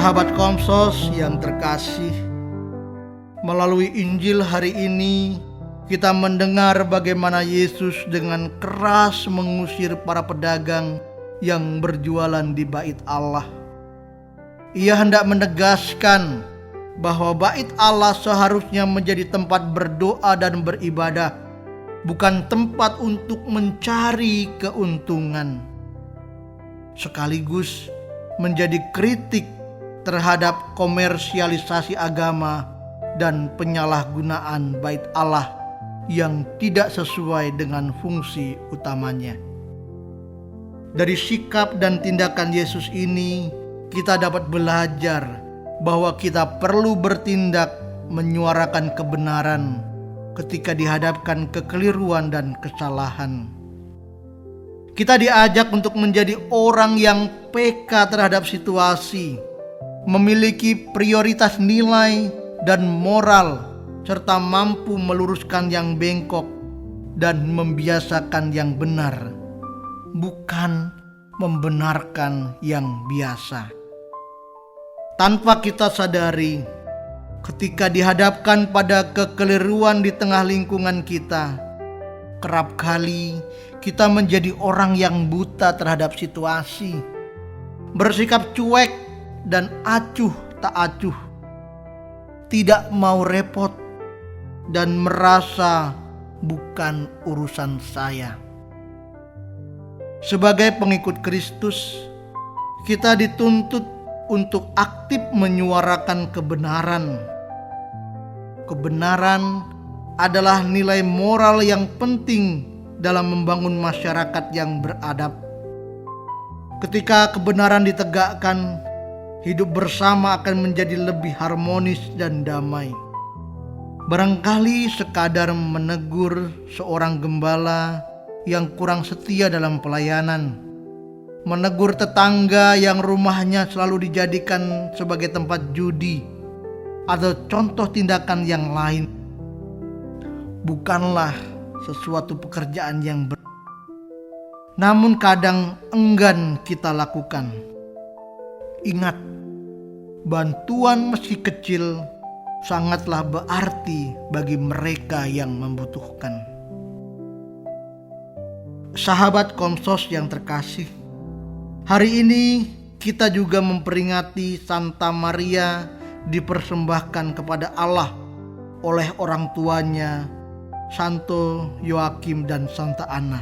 Sahabat Komsos yang terkasih, melalui Injil hari ini kita mendengar bagaimana Yesus dengan keras mengusir para pedagang yang berjualan di bait Allah. Ia hendak menegaskan bahwa bait Allah seharusnya menjadi tempat berdoa dan beribadah, bukan tempat untuk mencari keuntungan. Sekaligus menjadi kritik terhadap komersialisasi agama dan penyalahgunaan bait Allah yang tidak sesuai dengan fungsi utamanya. Dari sikap dan tindakan Yesus ini, kita dapat belajar bahwa kita perlu bertindak menyuarakan kebenaran ketika dihadapkan kekeliruan dan kesalahan. Kita diajak untuk menjadi orang yang peka terhadap situasi, memiliki prioritas nilai dan moral, serta mampu meluruskan yang bengkok dan membiasakan yang benar, bukan membenarkan yang biasa. Tanpa kita sadari, ketika dihadapkan pada kekeliruan di tengah lingkungan kita, kerap kali kita menjadi orang yang buta terhadap situasi, bersikap cuek dan acuh tak acuh, tidak mau repot dan merasa bukan urusan saya. Sebagai pengikut Kristus, kita dituntut untuk aktif menyuarakan kebenaran. Kebenaran adalah nilai moral yang penting dalam membangun masyarakat yang beradab. Ketika kebenaran ditegakkan, hidup bersama akan menjadi lebih harmonis dan damai. Barangkali sekadar menegur seorang gembala yang kurang setia dalam pelayanan, menegur tetangga yang rumahnya selalu dijadikan sebagai tempat judi, atau contoh tindakan yang lain, bukanlah sesuatu pekerjaan yang namun kadang enggan kita lakukan. Ingat, bantuan meski kecil sangatlah berarti bagi mereka yang membutuhkan. Sahabat Komsos yang terkasih, hari ini kita juga memperingati Santa Maria dipersembahkan kepada Allah oleh orang tuanya, Santo Yoakim dan Santa Anna.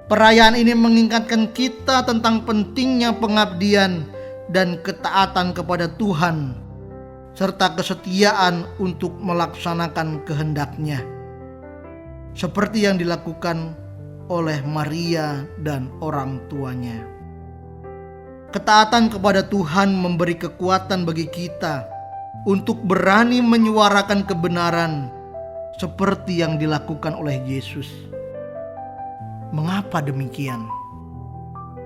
Perayaan ini mengingatkan kita tentang pentingnya pengabdian dan ketaatan kepada Tuhan, serta kesetiaan untuk melaksanakan kehendak-Nya, seperti yang dilakukan oleh Maria dan orang tuanya. Ketaatan kepada Tuhan memberi kekuatan bagi kita untuk berani menyuarakan kebenaran seperti yang dilakukan oleh Yesus. Mengapa demikian?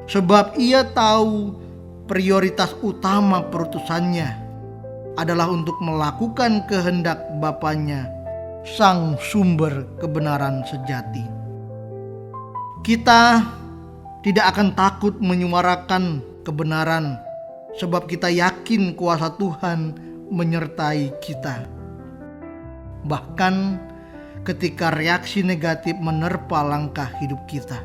Sebab Ia tahu prioritas utama perutusannya adalah untuk melakukan kehendak Bapanya, Sang Sumber kebenaran sejati. Kita tidak akan takut menyuarakan kebenaran, sebab kita yakin kuasa Tuhan menyertai kita. Bahkan ketika reaksi negatif menerpa langkah hidup kita.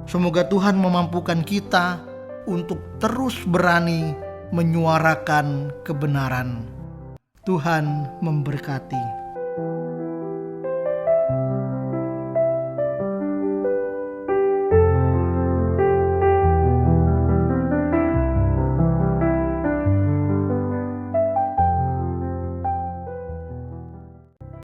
Semoga Tuhan memampukan kita untuk terus berani menyuarakan kebenaran. Tuhan memberkati.